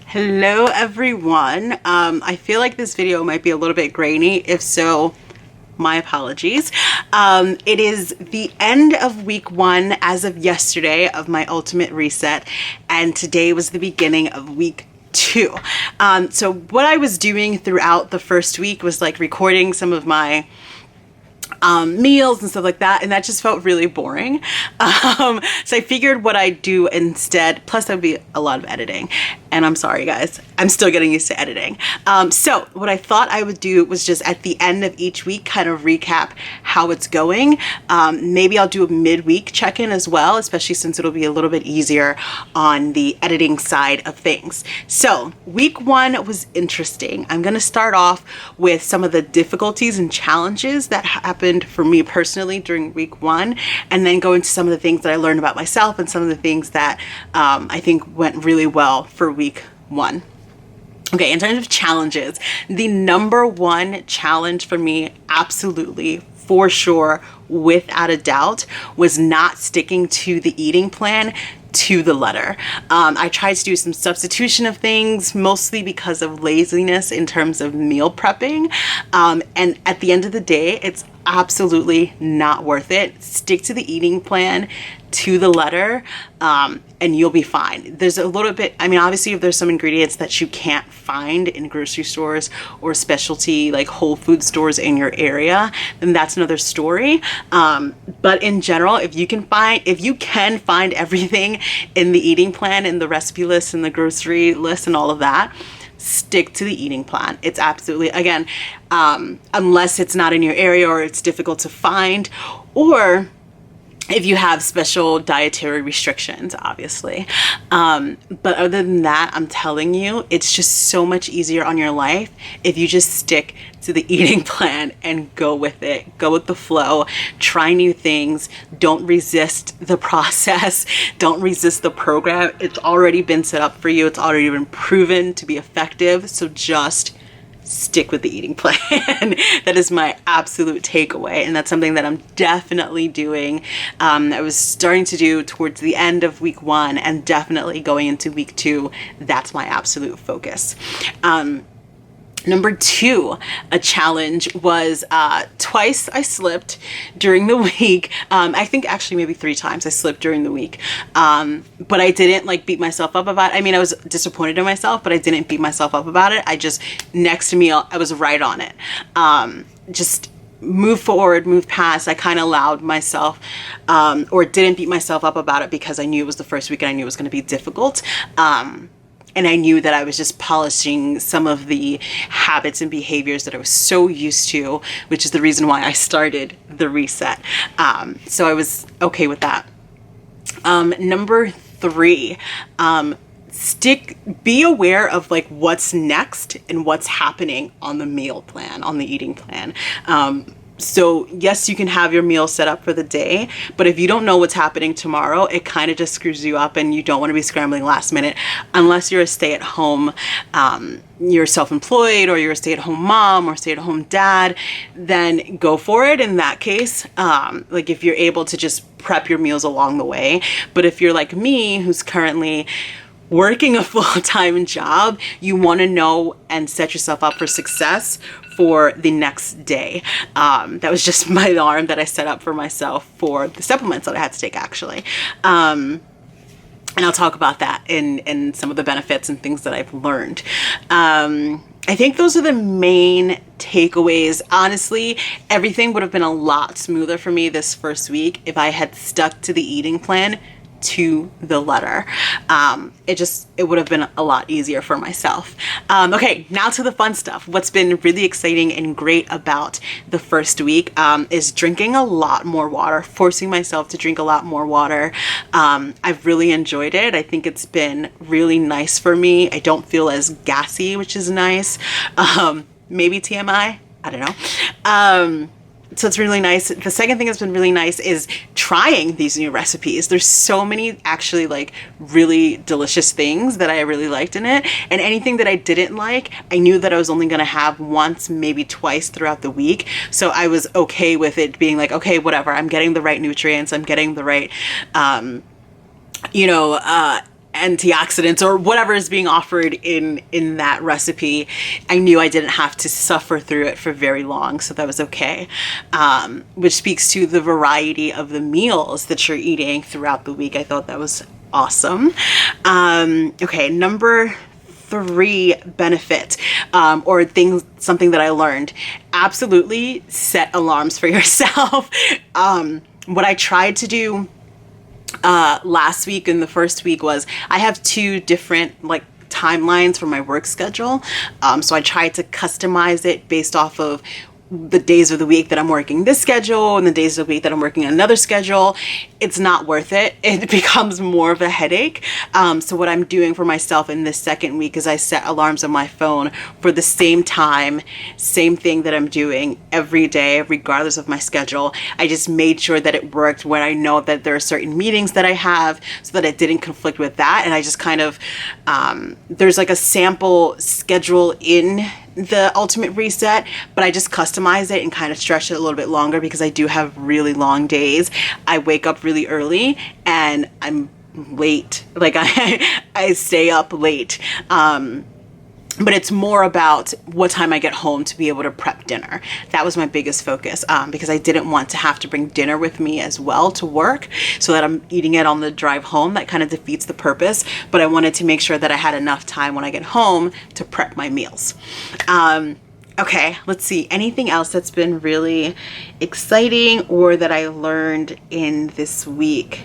Hello everyone. I feel like this video might be a little bit grainy. If so, my apologies. It is the end of week 1 as of yesterday of my ultimate reset, and today was the beginning of week 2. So what I was doing throughout the first week was like recording some of my meals and stuff like that, and that just felt really boring. So I figured what I'd do instead, plus there'd be a lot of editing, and I'm sorry guys, I'm still getting used to editing. So what I thought I would do was just at the end of each week kind of recap how it's going. Maybe I'll do a midweek check-in as well, especially since it'll be a little bit easier on the editing side of things. So week 1 was interesting. I'm going to start off with some of the difficulties and challenges that happened for me personally during week 1, and then go into some of the things that I learned about myself and some of the things that I think went really well for week 1. Okay, in terms of challenges, the number 1 challenge for me, absolutely, for sure, without a doubt, was not sticking to the eating plan to the letter. I tried to do some substitution of things, mostly because of laziness in terms of meal prepping. And at the end of the day, it's absolutely not worth it. Stick to the eating plan to the letter, and you'll be fine. There's a little bit, I mean, obviously if there's some ingredients that you can't find in grocery stores or specialty like Whole Food stores in your area, then that's another story. But in general, if you can find everything in the eating plan, in the recipe list, and the grocery list and all of that, stick to the eating plan. It's absolutely, again, unless it's not in your area or it's difficult to find, or if you have special dietary restrictions, obviously. But other than that, I'm telling you, it's just so much easier on your life if you just stick to the eating plan and go with it. Go with the flow. Try new things. Don't resist the process. Don't resist the program. It's already been set up for you. It's already been proven to be effective. So just stick with the eating plan. That is my absolute takeaway, and that's something that I'm definitely doing. I was starting to do towards the end of week 1, and definitely going into week 2, that's my absolute focus. Number 2, a challenge was twice I slipped during the week. I think actually maybe 3 times I slipped during the week. But I didn't like beat myself up about it. I mean, I was disappointed in myself, but I didn't beat myself up about it. I just, next meal, I was right on it. Just move forward, move past. I kind of allowed myself, or didn't beat myself up about it, because I knew it was the first week and I knew it was going to be difficult. And I knew that I was just polishing some of the habits and behaviors that I was so used to, which is the reason why I started the reset. So I was okay with that. Number 3, be aware of like what's next and what's happening on the meal plan, on the eating plan. So yes, you can have your meal set up for the day, but if you don't know what's happening tomorrow, it kind of just screws you up, and you don't want to be scrambling last minute unless you're a stay-at-home, you're self-employed, or you're a stay-at-home mom or stay-at-home dad. Then go for it in that case. Like if you're able to just prep your meals along the way. But if you're like me, who's currently working a full-time job, you want to know and set yourself up for success for the next day. That was just my alarm that I set up for myself for the supplements that I had to take, actually. And I'll talk about that in some of the benefits and things that I've learned. I think those are the main takeaways. Honestly, everything would have been a lot smoother for me this first week if I had stuck to the eating plan to the letter. It would have been a lot easier for myself. Okay, now to the fun stuff. What's been really exciting and great about the first week is drinking a lot more water, forcing myself to drink a lot more water. I've really enjoyed it. I think it's been really nice for me. I don't feel as gassy, which is nice. Maybe TMI, I don't know. So it's really nice. The second thing that's been really nice is trying these new recipes. There's so many actually like really delicious things that I really liked in it. And anything that I didn't like, I knew that I was only going to have once, maybe twice throughout the week. So I was okay with it being like, okay, whatever. I'm getting the right nutrients. I'm getting the right, antioxidants or whatever is being offered in that recipe. I knew I didn't have to suffer through it for very long, so that was okay. Which speaks to the variety of the meals that you're eating throughout the week. I thought that was awesome. Okay, number 3 benefit, or something that I learned: absolutely set alarms for yourself. What I tried to do last week and the first week was, I have 2 different like timelines for my work schedule. So I tried to customize it based off of the days of the week that I'm working this schedule and the days of the week that I'm working another schedule. It's not worth it. It becomes more of a headache. So what I'm doing for myself in this second week is I set alarms on my phone for the same time, same thing that I'm doing every day, regardless of my schedule. I just made sure that it worked when I know that there are certain meetings that I have, so that it didn't conflict with that. And I just kind of, there's like a sample schedule in the Ultimate Reset, but I just customize it and kind of stretch it a little bit longer because I do have really long days. I wake up really early and I'm late. Like I stay up late. But it's more about what time I get home to be able to prep dinner. That was my biggest focus, because I didn't want to have to bring dinner with me as well to work, so that I'm eating it on the drive home. That kind of defeats the purpose, but I wanted to make sure that I had enough time when I get home to prep my meals. Okay, let's see. Anything else that's been really exciting or that I learned in this week?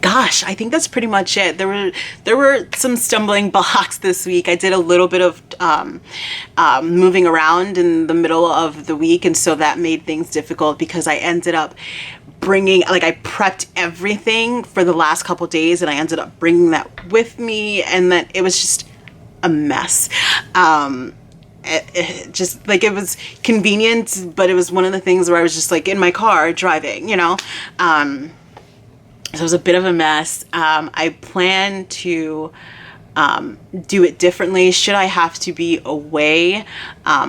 Gosh, I think that's pretty much it. There were some stumbling blocks this week. I did a little bit of moving around in the middle of the week, and so that made things difficult because I ended up I prepped everything for the last couple days, and I ended up bringing that with me, and then it was just a mess. It just like, it was convenient, but it was one of the things where I was just like in my car driving, so it was a bit of a mess. I plan to do it differently should I have to be away,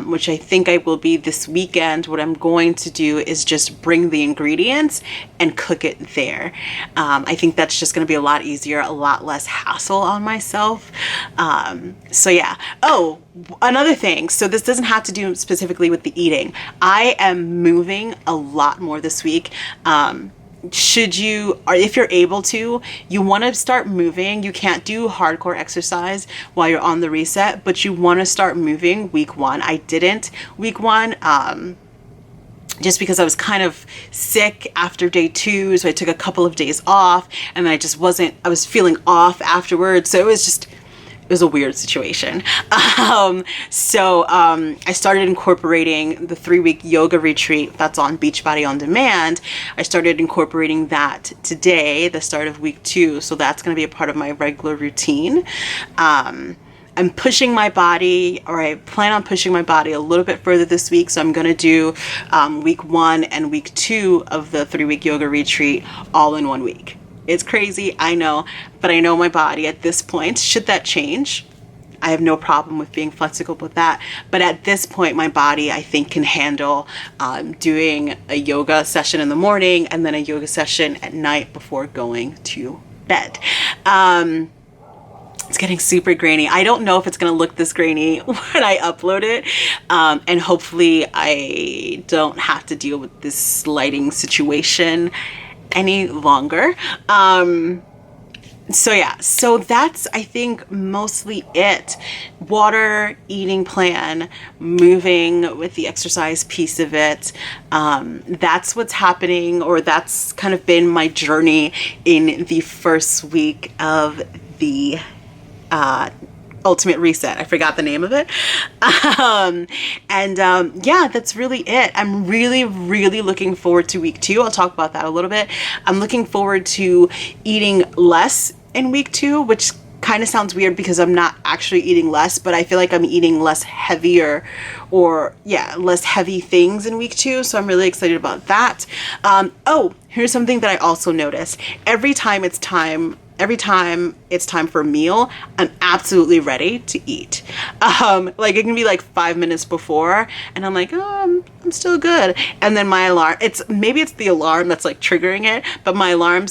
which I think I will be this weekend. What I'm going to do is just bring the ingredients and cook it there. I think that's just going to be a lot easier, a lot less hassle on myself. So yeah. Oh, another thing. So this doesn't have to do specifically with the eating. I am moving a lot more this week. If you're able to, you want to start moving. You can't do hardcore exercise while you're on the reset, but you want to start moving week 1. I didn't week 1, just because I was kind of sick after day 2. So I took a couple of days off, and I was feeling off afterwards. So it was a weird situation. So I started incorporating the 3-week yoga retreat that's on Beachbody On Demand. I started incorporating that today, the start of week 2. So that's going to be a part of my regular routine. I'm pushing my body, or I plan on pushing my body a little bit further this week. So I'm going to do week 1 and week 2 of the 3-week yoga retreat all in 1 week. It's crazy, I know, but I know my body at this point. Should that change, I have no problem with being flexible with that. But at this point, my body, I think, can handle doing a yoga session in the morning and then a yoga session at night before going to bed. It's getting super grainy. I don't know if it's going to look this grainy when I upload it. And hopefully I don't have to deal with this lighting situation any longer. So yeah, so that's, I think, mostly it. Water, eating plan, moving with the exercise piece of it. That's what's happening, or that's kind of been my journey in the first week of the Ultimate Reset. I forgot the name of it. Yeah, that's really it. I'm really, really looking forward to week 2. I'll talk about that a little bit. I'm looking forward to eating less in week 2, which kind of sounds weird because I'm not actually eating less, but I feel like I'm eating less heavier, or yeah, less heavy things in week 2. So I'm really excited about that. Oh, here's something that I also noticed. Every time it's time for a meal, I'm absolutely ready to eat. Like it can be like 5 minutes before, and I'm like, oh, I'm still good. And then my alarm, maybe it's the alarm that's like triggering it, but my alarm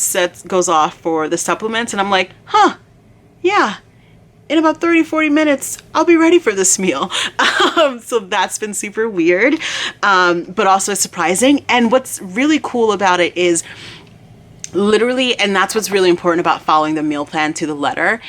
goes off for the supplements, and I'm like, huh, yeah, in about 30-40 minutes, I'll be ready for this meal. So that's been super weird, but also surprising. And what's really cool about it is literally, and that's what's really important about following the meal plan to the letter,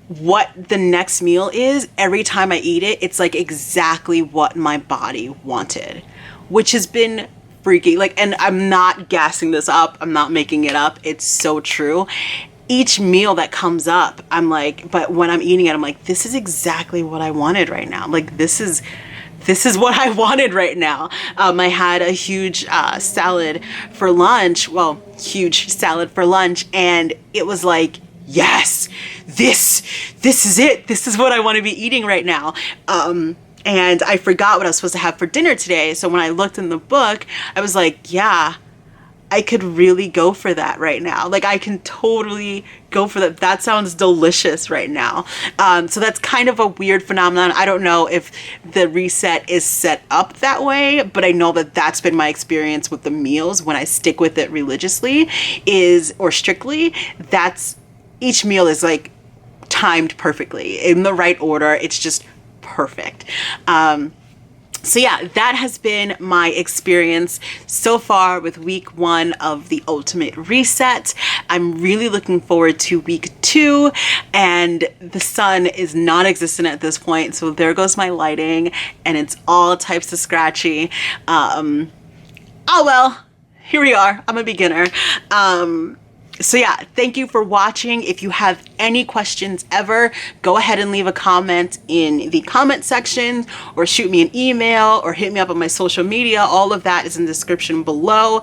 what the next meal is, every time I eat it, it's like exactly what my body wanted, which has been freaky. Like, and I'm not gassing this up, I'm not making it up, it's so true. Each meal that comes up, I'm like, but when I'm eating it, I'm like, this is exactly what I wanted right now. Like, this is what I wanted right now. I had a huge salad for lunch. Well, huge salad for lunch. And it was like, yes, this is it. This is what I want to be eating right now. And I forgot what I was supposed to have for dinner today. So when I looked in the book, I was like, yeah, I could really go for that right now. Like, I can totally go for that. That sounds delicious right now. So that's kind of a weird phenomenon. I don't know if the reset is set up that way, but I know that that's been my experience with the meals when I stick with it religiously or strictly. Each meal is like timed perfectly in the right order. It's just perfect. So yeah, that has been my experience so far with week 1 of the Ultimate Reset. I'm really looking forward to week 2, and the sun is non-existent at this point, so there goes my lighting, and it's all types of scratchy. Oh well, here we are. I'm a beginner. So yeah, thank you for watching. If you have any questions ever, go ahead and leave a comment in the comment section, or shoot me an email, or hit me up on my social media. All of that is in the description below.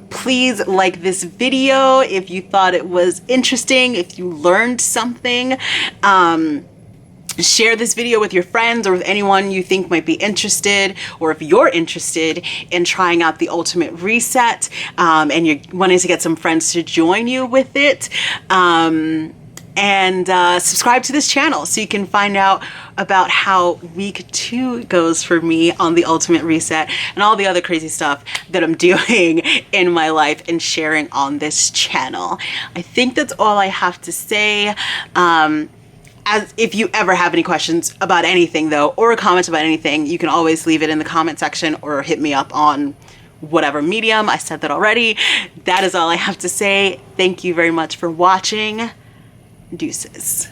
Please like this video if you thought it was interesting, if you learned something. Share this video with your friends or with anyone you think might be interested, or if you're interested in trying out the Ultimate Reset and you're wanting to get some friends to join you with it. And subscribe to this channel so you can find out about how week 2 goes for me on the Ultimate Reset and all the other crazy stuff that I'm doing in my life and sharing on this channel. I think that's all I have to say. As if you ever have any questions about anything though, or a comment about anything, you can always leave it in the comment section or hit me up on whatever medium. I said that already. That is all I have to say. Thank you very much for watching. Deuces.